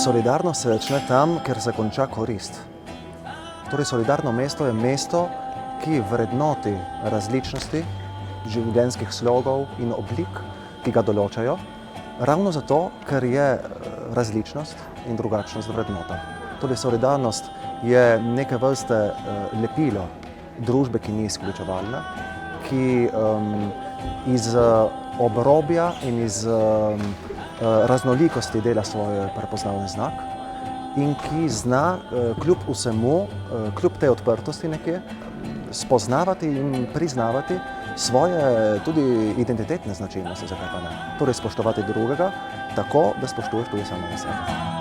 Solidarnost se začne tam, kjer se konča korist. Torej, solidarno mesto je mesto, ki vrednoti različnosti življenjskih slogov in oblik, ki ga določajo, ravno zato, ker je različnost in drugačnost vrednota. Torej, solidarnost je neke vrste lepilo družbe, ki ni izključevalna, ki iz obrobja in iz raznolikosti dela svoj prepoznavni znak in ki zna kljub vsemu, kljub tej odprtosti nekje, spoznavati in priznavati svoje tudi identitetne značilnosti, zakaj pa ne. Torej spoštovati drugega tako, da spoštuješ tudi samega sebe.